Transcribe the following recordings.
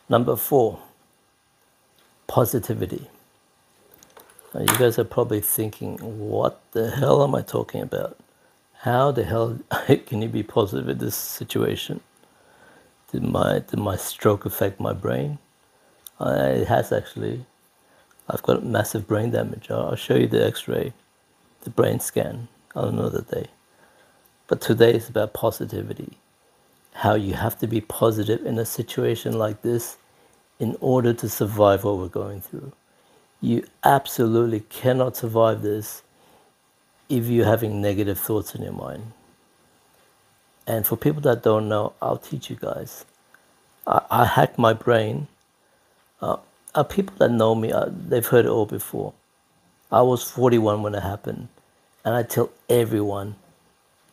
Number 4, positivity. Now, you guys are probably thinking, what the hell am I talking about? How the hell can you be positive in this situation? Did my stroke affect my brain? It has actually. I've got massive brain damage. I'll show you the x-ray, the brain scan on another day. But today is about positivity. How you have to be positive in a situation like this in order to survive what we're going through. You absolutely cannot survive this if you're having negative thoughts in your mind. And for people that don't know, I'll teach you guys. I hacked my brain. People that know me, they've heard it all before. I was 41 when it happened. And I tell everyone,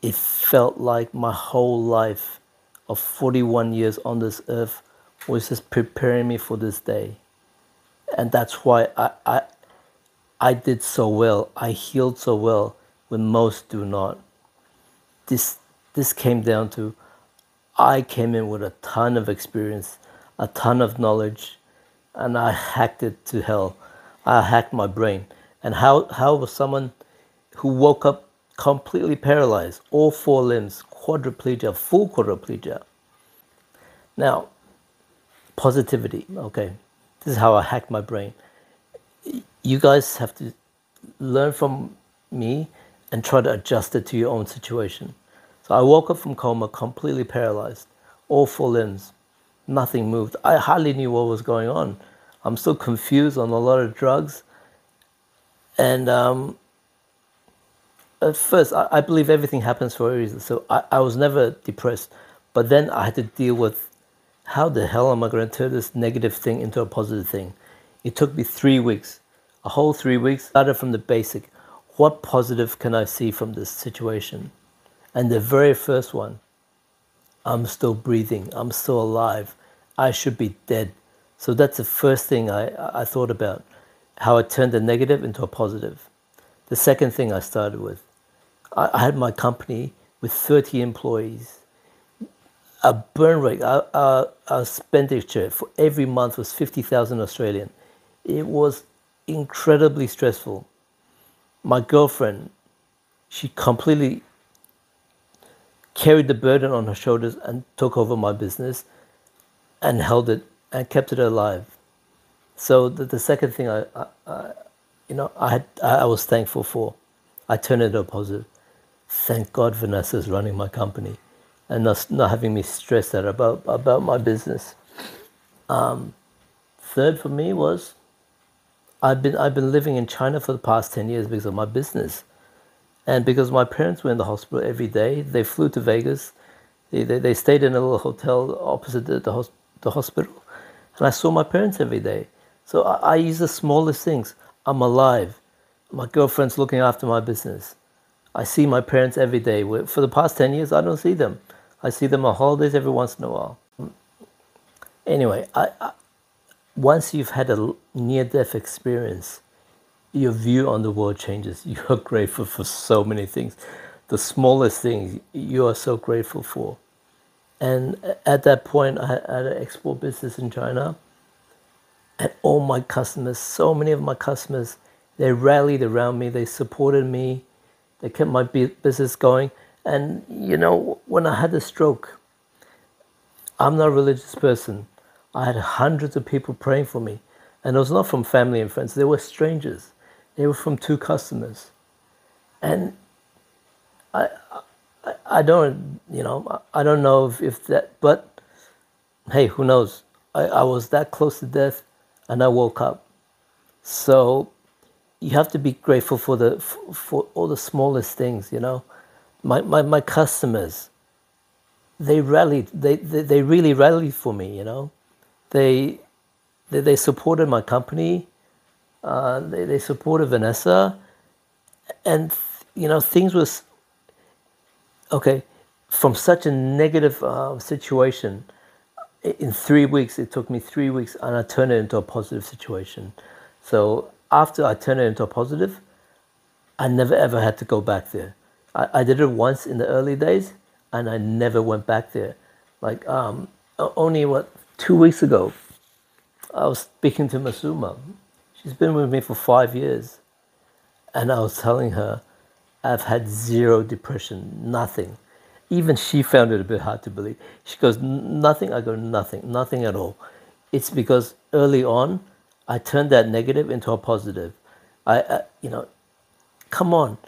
it felt like my whole life of 41 years on this earth was just preparing me for this day. And that's why I did so well. I healed so well when most do not. This came down to, I came in with a ton of experience, a ton of knowledge, and I hacked it to hell. I hacked my brain. And how was someone who woke up completely paralyzed, all 4 limbs, quadriplegia, full quadriplegia. Now, positivity, okay. This is how I hacked my brain. You guys have to learn from me and try to adjust it to your own situation. So I woke up from coma completely paralyzed, all 4 limbs, nothing moved. I hardly knew what was going on. I'm still confused on a lot of drugs. And at first, I believe everything happens for a reason. So I was never depressed. But then I had to deal with, how the hell am I going to turn this negative thing into a positive thing? It took me 3 weeks, a whole 3 weeks. Started from the basic. What positive can I see from this situation? And the very first one, I'm still breathing. I'm still alive. I should be dead. So that's the first thing I thought about, how I turned the negative into a positive. The second thing I started with, I had my company with 30 employees. A burn rate, our expenditure for every month was 50,000 Australian. It was incredibly stressful. My girlfriend, she completely carried the burden on her shoulders and took over my business and held it and kept it alive. So the second thing I was thankful for, I turned it into a positive. Thank God Vanessa's running my company and not having me stressed out about my business. Third for me was, I've been living in China for the past 10 years because of my business. And because my parents were in the hospital every day, they flew to Vegas. They stayed in a little hotel opposite the hospital. And I saw my parents every day. So I use the smallest things. I'm alive. My girlfriend's looking after my business. I see my parents every day. For the past 10 years, I don't see them. I see them on holidays every once in a while. Anyway, once you've had a near-death experience, your view on the world changes. You are grateful for so many things. The smallest things you are so grateful for. And at that point, I had an export business in China. And all my customers, so many of my customers, they rallied around me. They supported me. They kept my business going. And, when I had the stroke, I'm not a religious person. I had hundreds of people praying for me. And it was not from family and friends. They were strangers. They were from 2 customers. And I don't know if that, but hey, who knows? I was that close to death and I woke up. So you have to be grateful for all the smallest things, My customers, they rallied. They really rallied for me, They supported my company. They supported Vanessa, and things was okay. From such a negative situation, in 3 weeks, it took me 3 weeks, and I turned it into a positive situation. So after I turned it into a positive, I never ever had to go back there. I did it once in the early days, and I never went back there. Like only 2 weeks ago, I was speaking to Masuma. She's been with me for 5 years. And I was telling her, I've had zero depression, nothing. Even she found it a bit hard to believe. She goes, nothing? I go, nothing, nothing at all. It's because early on, I turned that negative into a positive. You know, come on.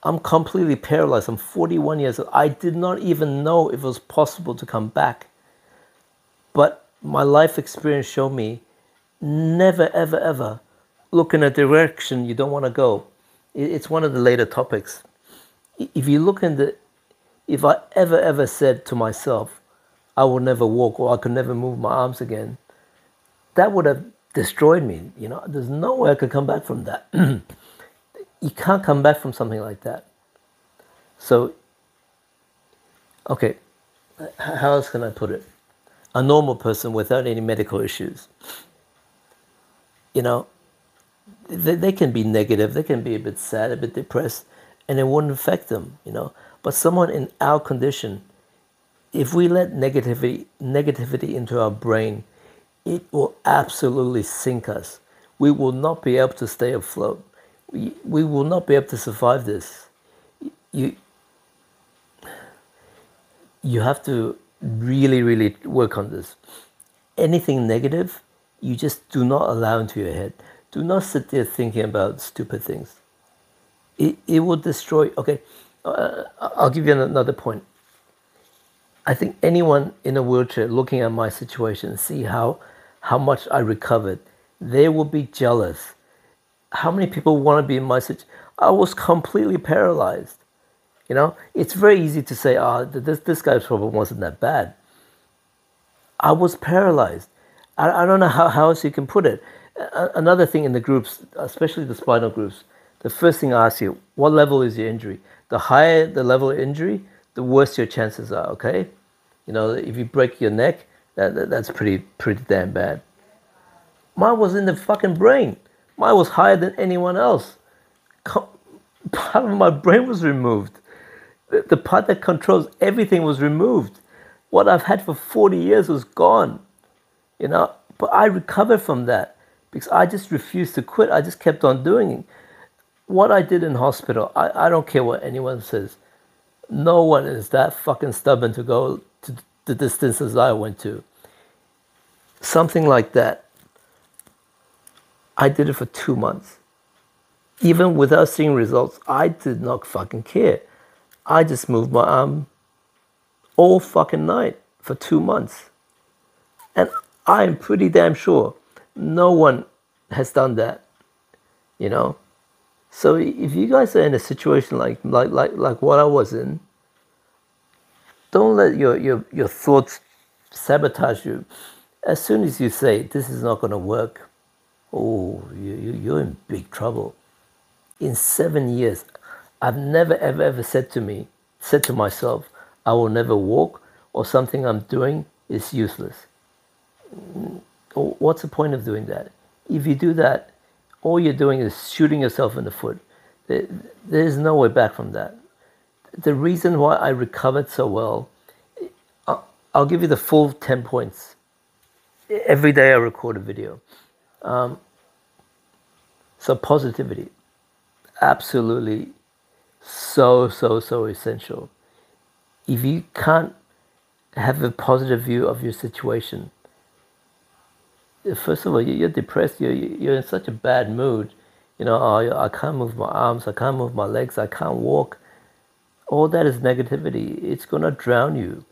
I'm completely paralyzed. I'm 41 years old. I did not even know if it was possible to come back. But my life experience showed me never, ever, ever look in a direction you don't want to go. It's one of the later topics. If you look in the, if I ever, ever said to myself, I will never walk or I could never move my arms again, that would have destroyed me. You know, there's no way I could come back from that. You can't come back from something like that. So, okay, how else can I put it? A normal person without any medical issues, you know, they can be negative, they can be a bit sad, a bit depressed, and it wouldn't affect them, you know. But someone in our condition, if we let negativity into our brain, it will absolutely sink us. We will not be able to stay afloat. We will not be able to survive this. You have to really, really work on this. Anything negative, you just do not allow into your head. Do not sit there thinking about stupid things. It will destroy. Okay, I'll give you another point. I think anyone in a wheelchair looking at my situation, see how much I recovered, they will be jealous. How many people want to be in my situation? I was completely paralyzed. You know, it's very easy to say, this guy's problem wasn't that bad. I was paralyzed. I don't know how else you can put it. Another thing in the groups, especially the spinal groups, the first thing I ask you, what level is your injury? The higher the level of injury, the worse your chances are, okay? You know, if you break your neck, that's pretty damn bad. Mine was in the fucking brain. Mine was higher than anyone else. Part of my brain was removed. The part that controls everything was removed. What I've had for 40 years was gone. You know, but I recovered from that because I just refused to quit. I just kept on doing it. What I did in hospital, I don't care what anyone says. No one is that fucking stubborn to go to the distances I went to. Something like that. I did it for 2 months. Even without seeing results, I did not fucking care. I just moved my arm all fucking night for 2 months. And I'm pretty damn sure no one has done that, you know? So if you guys are in a situation like what I was in, don't let your thoughts sabotage you. As soon as you say, this is not going to work, oh, you're in big trouble. In 7 years, I've never, ever said to myself, I will never walk, or something I'm doing is useless. What's the point of doing that? If you do that, all you're doing is shooting yourself in the foot. There's no way back from that. The reason why I recovered so well, I'll give you the full 10 points. Every day I record a video. So positivity, absolutely so essential. If you can't have a positive view of your situation, first of all, you're depressed, you're in such a bad mood. You know, I can't move my arms, I can't move my legs, I can't walk. All that is negativity. It's going to drown you.